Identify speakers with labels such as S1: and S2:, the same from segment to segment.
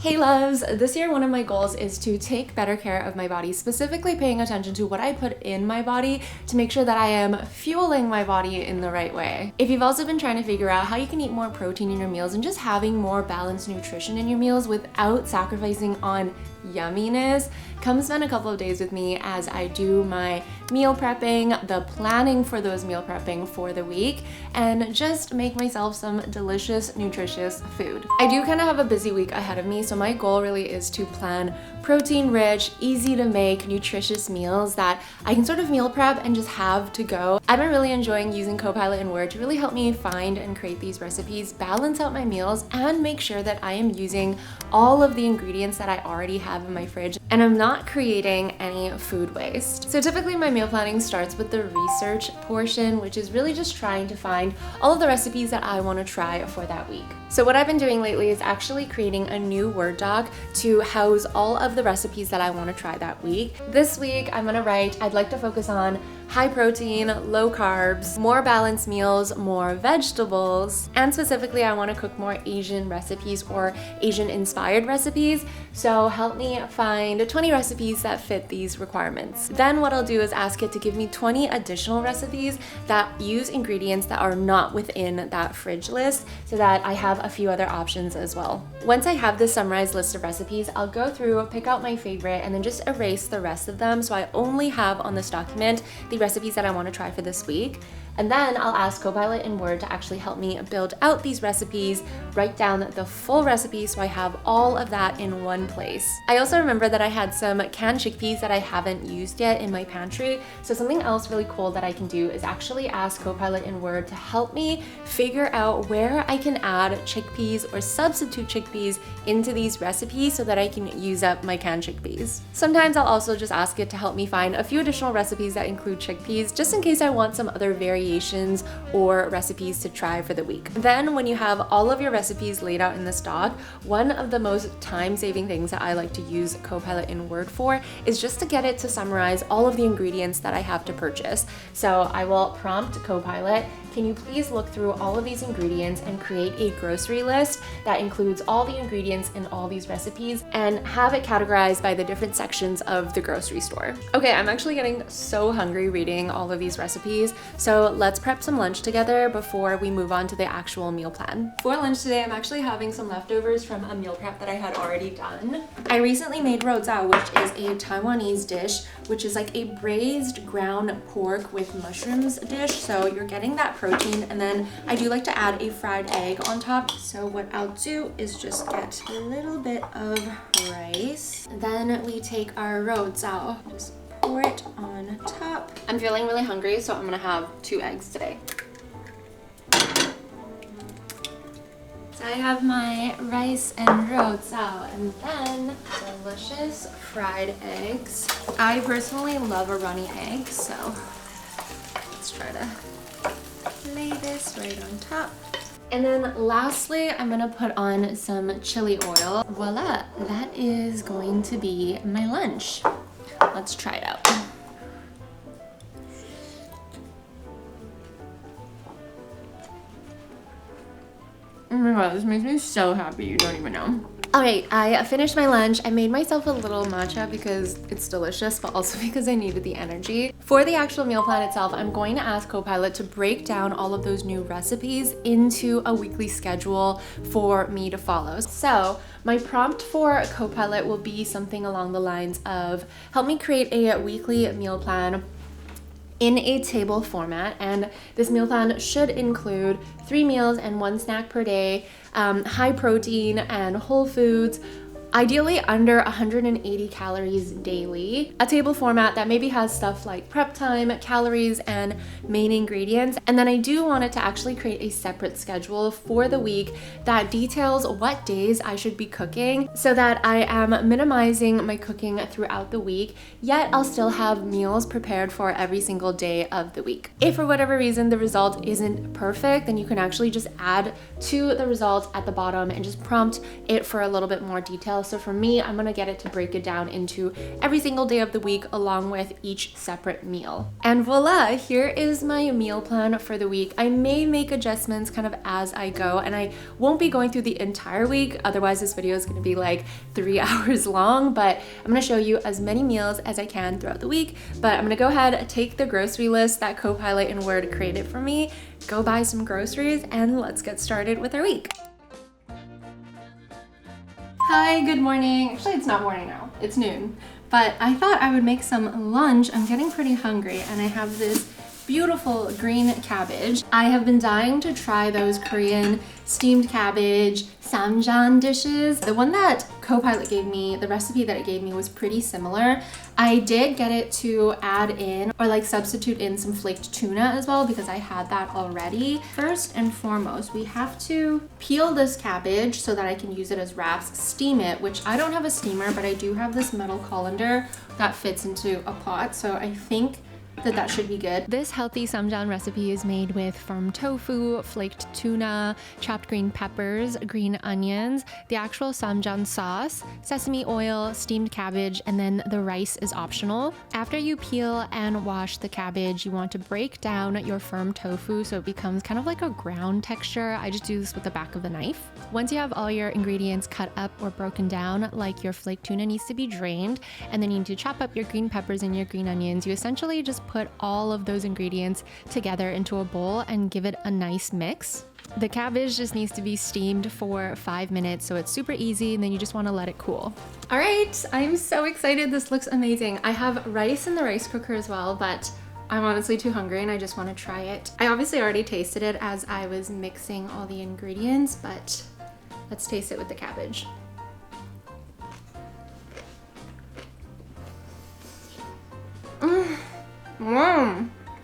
S1: Hey loves! This year one of my goals is to take better care of my body, specifically paying attention to what I put in my body to make sure that I am fueling my body in the right way. If you've also been trying to figure out how you can eat more protein in your meals and just having more balanced nutrition in your meals without sacrificing on yumminess, come spend a couple of days with me as I do my meal prepping, the planning for those meal prepping for the week, and just make myself some delicious, nutritious food. I do kind of have a busy week ahead of me, so my goal really is to plan protein-rich, easy to make, nutritious meals that I can sort of meal prep and just have to go. I've been really enjoying using Copilot and Word to really help me find and create these recipes, balance out my meals, and make sure that I am using all of the ingredients that I already have in my fridge and I'm not creating any food waste. So typically my meal planning starts with the research portion, which is really just trying to find all of the recipes that I want to try for that week. So what I've been doing lately is actually creating a new Word doc to house all of the recipes that I want to try that week. This week I'm gonna write, I'd like to focus on high protein, low carbs, more balanced meals, more vegetables, and specifically I want to cook more Asian recipes or Asian inspired recipes. So help me find 20 recipes that fit these requirements. Then what I'll do is ask it to give me 20 additional recipes that use ingredients that are not within that fridge list so that I have a few other options as well. Once I have this summarized list of recipes, I'll go through, pick out my favorite, and then just erase the rest of them so I only have on this document the recipes that I want to try for this week. And then I'll ask Copilot in Word to actually help me build out these recipes, write down the full recipe so I have all of that in one place. I also remember that I had some canned chickpeas that I haven't used yet in my pantry. So something else really cool that I can do is actually ask Copilot in Word to help me figure out where I can add chickpeas or substitute chickpeas into these recipes so that I can use up my canned chickpeas. Sometimes I'll also just ask it to help me find a few additional recipes that include chickpeas just in case I want some other variations or recipes to try for the week. Then when you have all of your recipes laid out in this doc, one of the most time-saving things that I like to use Copilot in Word for is just to get it to summarize all of the ingredients that I have to purchase. So I will prompt Copilot, can you please look through all of these ingredients and create a grocery list that includes all the ingredients in all these recipes and have it categorized by the different sections of the grocery store. Okay, I'm actually getting so hungry reading all of these recipes, so let's prep some lunch together before we move on to the actual meal plan. For lunch today, I'm actually having some leftovers from a meal prep that I had already done. I recently made rojao, which is a Taiwanese dish, which is like a braised ground pork with mushrooms dish, so you're getting that protein, and then I do like to add a fried egg on top. So what I'll do is just get a little bit of rice. Then we take our rojao, just pour it on top. I'm feeling really hungry, so I'm gonna have 2 eggs today. So I have my rice and rojao, and then delicious fried eggs. I personally love a runny egg, so let's try to lay this right on top. And then lastly, I'm gonna put on some chili oil. Voila, that is going to be my lunch. Let's try it out. Oh my god, this makes me so happy, you don't even know. Alright, I finished my lunch. I made myself a little matcha because it's delicious, but also because I needed the energy. For the actual meal plan itself, I'm going to ask Copilot to break down all of those new recipes into a weekly schedule for me to follow. So my prompt for Copilot will be something along the lines of, help me create a weekly meal plan in a table format, and this meal plan should include 3 meals and 1 snack per day, high protein and whole foods, ideally under 180 calories daily, a table format that maybe has stuff like prep time, calories, and main ingredients. And then I do want it to actually create a separate schedule for the week that details what days I should be cooking so that I am minimizing my cooking throughout the week, yet I'll still have meals prepared for every single day of the week. If for whatever reason the result isn't perfect, then you can actually just add to the result at the bottom and just prompt it for a little bit more detail well. So for me, I'm gonna get it to break it down into every single day of the week along with each separate meal. And voila, here is my meal plan for the week. I may make adjustments kind of as I go, and I won't be going through the entire week. Otherwise, this video is gonna be like 3 hours long, but I'm gonna show you as many meals as I can throughout the week. But I'm gonna go ahead, take the grocery list that Copilot in Word created for me, go buy some groceries, and let's get started with our week. Hi, good morning. Actually, it's not morning now, it's noon. But I thought I would make some lunch. I'm getting pretty hungry, and I have this beautiful green cabbage. I have been dying to try those Korean steamed cabbage samjang dishes. The one that Copilot gave me, the recipe that it gave me was pretty similar. I did get it to add in or like substitute in some flaked tuna as well because I had that already. First and foremost, we have to peel this cabbage so that I can use it as wraps, steam it, which I don't have a steamer, but I do have this metal colander that fits into a pot. So I think that should be good. This healthy samjang recipe is made with firm tofu, flaked tuna, chopped green peppers, green onions, the actual samjang sauce, sesame oil, steamed cabbage, and then the rice is optional. After you peel and wash the cabbage, you want to break down your firm tofu so it becomes kind of like a ground texture. I just do this with the back of the knife. Once you have all your ingredients cut up or broken down, like your flaked tuna needs to be drained, and then you need to chop up your green peppers and your green onions. You essentially just put all of those ingredients together into a bowl and give it a nice mix. The cabbage just needs to be steamed for 5 minutes, so it's super easy, and then you just want to let it cool. All right, I'm so excited. This looks amazing. I have rice in the rice cooker as well, but I'm honestly too hungry and I just want to try it. I obviously already tasted it as I was mixing all the ingredients, but let's taste it with the cabbage.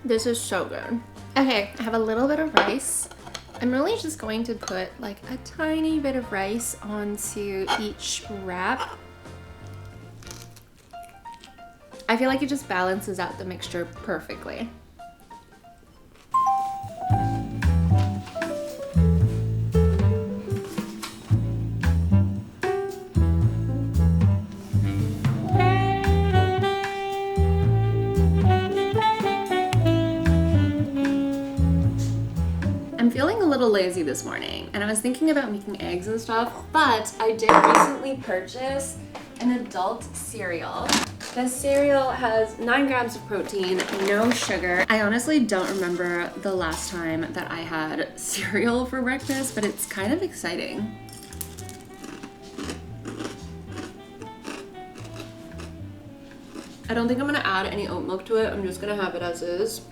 S1: This is so good. Okay, I have a little bit of rice. I'm really just going to put like a tiny bit of rice onto each wrap. I feel like it just balances out the mixture perfectly. I'm feeling a little lazy this morning, and I was thinking about making eggs and stuff, but I did recently purchase an adult cereal. This cereal has 9 grams of protein, no sugar. I honestly don't remember the last time that I had cereal for breakfast, but it's kind of exciting. I don't think I'm gonna add any oat milk to it. I'm just gonna have it as is.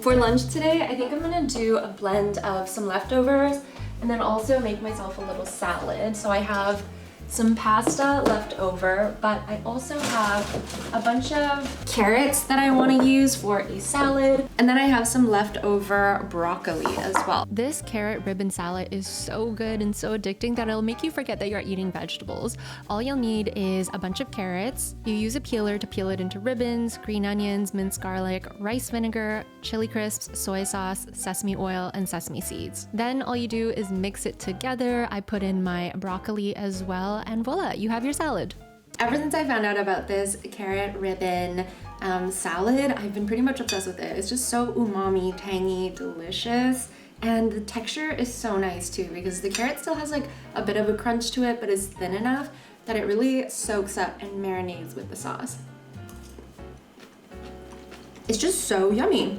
S1: For lunch today, I think I'm gonna do a blend of some leftovers and then also make myself a little salad. So I have some pasta left over, but I also have a bunch of carrots that I want to use for a salad, and then I have some leftover broccoli as well. This carrot ribbon salad is so good and so addicting that it'll make you forget that you're eating vegetables. All you'll need is a bunch of carrots. You use a peeler to peel it into ribbons, green onions, minced garlic, rice vinegar, chili crisps, soy sauce, sesame oil, and sesame seeds. Then all you do is mix it together. I put in my broccoli as well, and voila, you have your salad. Ever since I found out about this carrot ribbon salad, I've been pretty much obsessed with it. It's just so umami, tangy, delicious, and the texture is so nice too because the carrot still has like a bit of a crunch to it, but it's thin enough that it really soaks up and marinades with the sauce. It's just so yummy.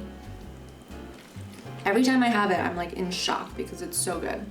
S1: Every time I have it, I'm like in shock because it's so good.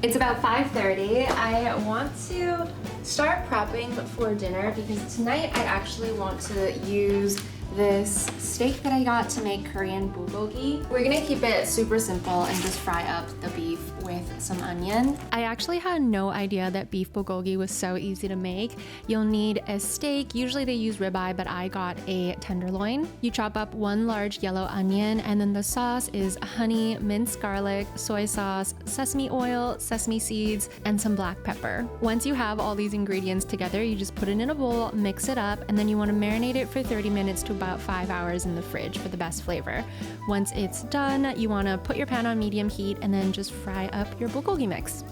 S1: It's about 5:30. I want to start prepping for dinner because tonight I actually want to use this steak that I got to make Korean bulgogi. We're gonna keep it super simple and just fry up the beef with some onion. I actually had no idea that beef bulgogi was so easy to make. You'll need a steak. Usually they use ribeye, but I got a tenderloin. You chop up 1 large yellow onion, and then the sauce is honey, minced garlic, soy sauce, sesame oil, sesame seeds, and some black pepper. Once you have all these ingredients together, you just put it in a bowl, mix it up, and then you want to marinate it for 30 minutes to about 5 hours in the fridge for the best flavor. Once it's done, you want to put your pan on medium heat and then just fry up your bulgogi mix.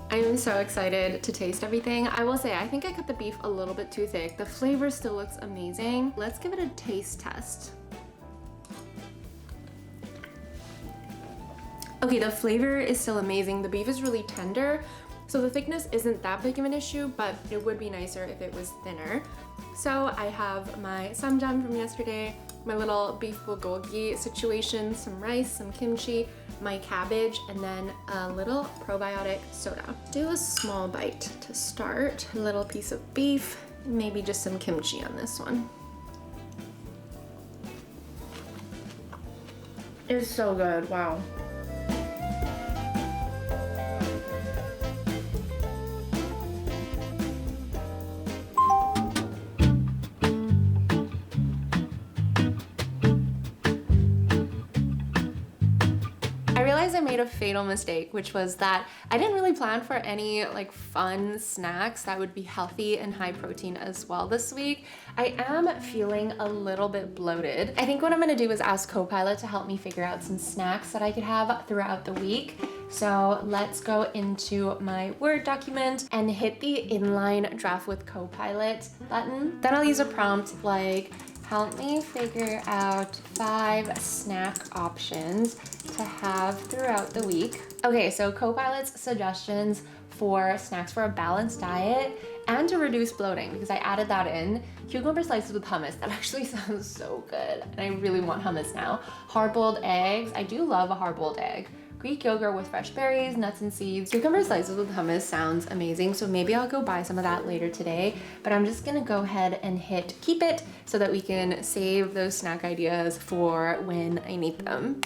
S1: I am so excited to taste everything. I will say, I think I cut the beef a little bit too thick. The flavor still looks amazing. Let's give it a taste test. Okay, the flavor is still amazing. The beef is really tender, so the thickness isn't that big of an issue, but it would be nicer if it was thinner. So I have my samjang from yesterday, my little beef bulgogi situation, some rice, some kimchi, my cabbage, and then a little probiotic soda. Do a small bite to start. A little piece of beef, maybe just some kimchi on this one. It's so good, wow. I made a fatal mistake, which was that I didn't really plan for any like fun snacks that would be healthy and high protein as well this week. I am feeling a little bit bloated. I think what I'm gonna do is ask Copilot to help me figure out some snacks that I could have throughout the week. So let's go into my Word document and hit the inline draft with Copilot button. Then I'll use a prompt like, help me figure out 5 snack options to have throughout the week. Okay, so Copilot's suggestions for snacks for a balanced diet and to reduce bloating, because I added that in. Cucumber slices with hummus, that actually sounds so good. And I really want hummus now. Hard-boiled eggs, I do love a hard-boiled egg. Greek yogurt with fresh berries, nuts and seeds. Cucumber slices with hummus sounds amazing, so maybe I'll go buy some of that later today, but I'm just gonna go ahead and hit keep it so that we can save those snack ideas for when I need them.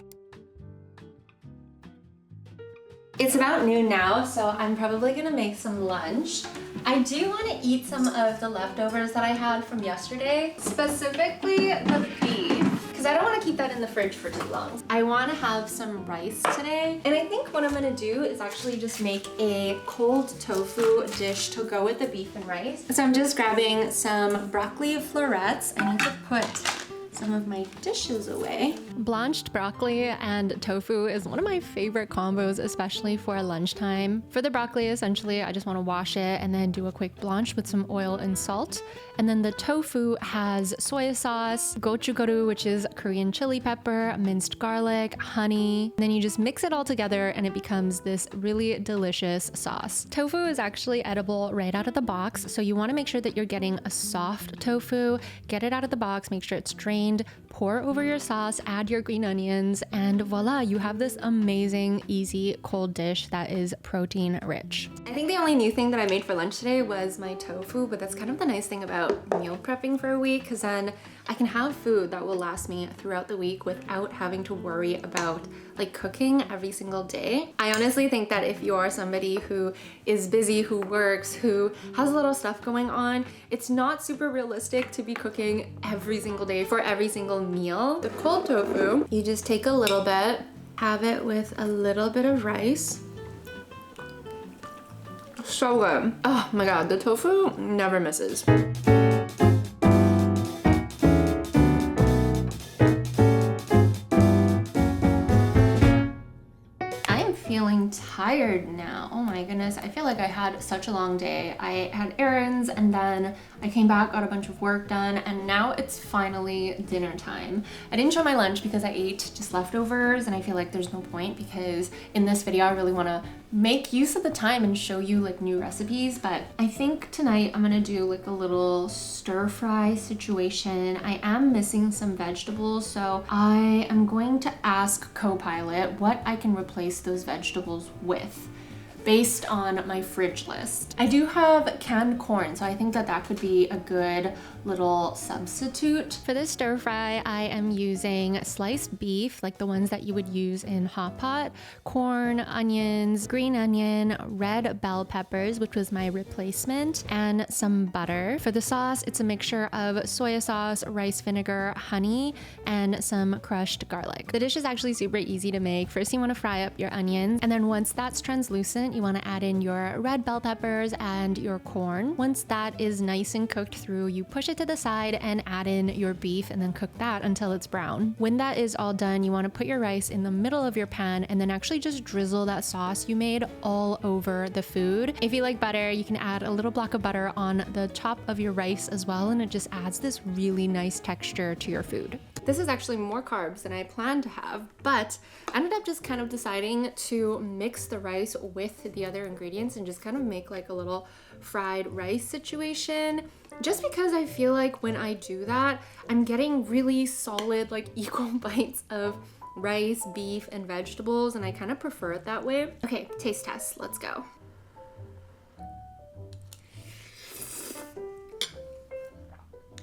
S1: It's about noon now, so I'm probably gonna make some lunch. I do wanna eat some of the leftovers that I had from yesterday, specifically the beef, because I don't want to keep that in the fridge for too long. I want to have some rice today, and I think what I'm going to do is actually just make a cold tofu dish to go with the beef and rice. So I'm just grabbing some broccoli florets. I need to put some of my dishes away. Blanched broccoli and tofu is one of my favorite combos, especially for lunchtime. For the broccoli, essentially, I just want to wash it and then do a quick blanch with some oil and salt. And then the tofu has soy sauce, gochugaru, which is Korean chili pepper, minced garlic, honey. And then you just mix it all together and it becomes this really delicious sauce. Tofu is actually edible right out of the box, so you want to make sure that you're getting a soft tofu. Get it out of the box, make sure it's drained, pour over your sauce, add your green onions, and voila, you have this amazing, easy, cold dish that is protein rich. I think the only new thing that I made for lunch today was my tofu, but that's kind of the nice thing about meal prepping for a week, because then I can have food that will last me throughout the week without having to worry about like cooking every single day. I honestly think that if you're somebody who is busy, who works, who has a little stuff going on, it's not super realistic to be cooking every single day for every single meal. The cold tofu, you just take a little bit, have it with a little bit of rice. So good. Oh my god, the tofu never misses. Feeling tired now. Oh my goodness, I feel like I had such a long day. I had errands and then I came back, got a bunch of work done, and now it's finally dinner time. I didn't show my lunch because I ate just leftovers, and I feel like there's no point because in this video I really want to make use of the time and show you like new recipes. But I think tonight I'm gonna do like a little stir fry situation. I am missing some vegetables, so I am going to ask Copilot what I can replace those vegetables with based on my fridge list. I do have canned corn, so I think that that could be a good little substitute. For this stir fry, I am using sliced beef, like the ones that you would use in hot pot, corn, onions, green onion, red bell peppers, which was my replacement, and some butter. For the sauce, it's a mixture of soy sauce, rice vinegar, honey, and some crushed garlic. The dish is actually super easy to make. First, you want to fry up your onions, and then once that's translucent, you want to add in your red bell peppers and your corn. Once that is nice and cooked through, you push it to the side and add in your beef and then cook that until it's brown. When that is all done, you want to put your rice in the middle of your pan and then actually just drizzle that sauce you made all over the food. If you like butter, you can add a little block of butter on the top of your rice as well, and it just adds this really nice texture to your food. This is actually more carbs than I planned to have, but I ended up just kind of deciding to mix the rice with the other ingredients and just kind of make like a little fried rice situation. Just because I feel like when I do that, I'm getting really solid, like equal bites of rice, beef, and vegetables, and I kind of prefer it that way. Okay, taste test, let's go.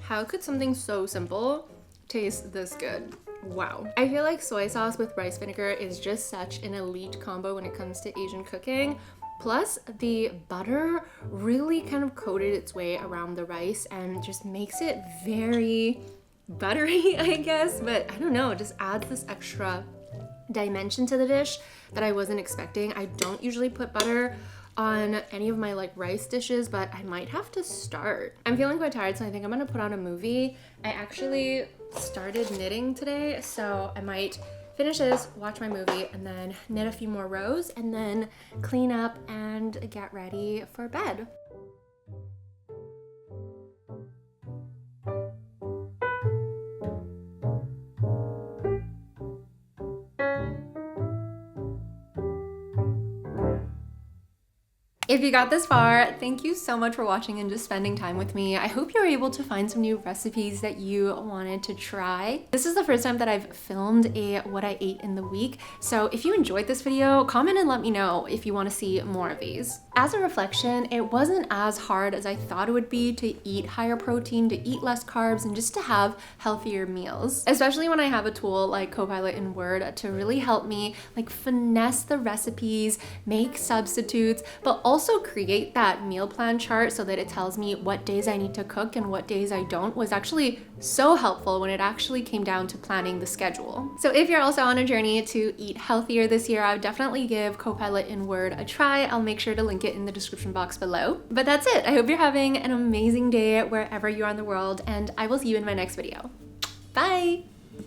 S1: How could something so simple taste this good? Wow. I feel like soy sauce with rice vinegar is just such an elite combo when it comes to Asian cooking. Plus, the butter really kind of coated its way around the rice and just makes it very buttery, I guess. But I don't know, it just adds this extra dimension to the dish that I wasn't expecting. I don't usually put butter on any of my like rice dishes, but I might have to start. I'm feeling quite tired, so I think I'm gonna put on a movie. I actually started knitting today, so I might finish this, watch my movie, and then knit a few more rows, and then clean up and get ready for bed. If you got this far, thank you so much for watching and just spending time with me. I hope you were able to find some new recipes that you wanted to try. This is the first time that I've filmed a what I ate in the week, so if you enjoyed this video, comment and let me know if you want to see more of these. As a reflection, it wasn't as hard as I thought it would be to eat higher protein, to eat less carbs, and just to have healthier meals. Especially when I have a tool like Copilot in Word to really help me like finesse the recipes, make substitutes, but also create that meal plan chart so that it tells me what days I need to cook and what days I don't was actually so helpful when it actually came down to planning the schedule. So if you're also on a journey to eat healthier this year, I would definitely give Copilot in Word a try. I'll make sure to link it in the description box below. But that's it. I hope you're having an amazing day wherever you are in the world, and I will see you in my next video. Bye!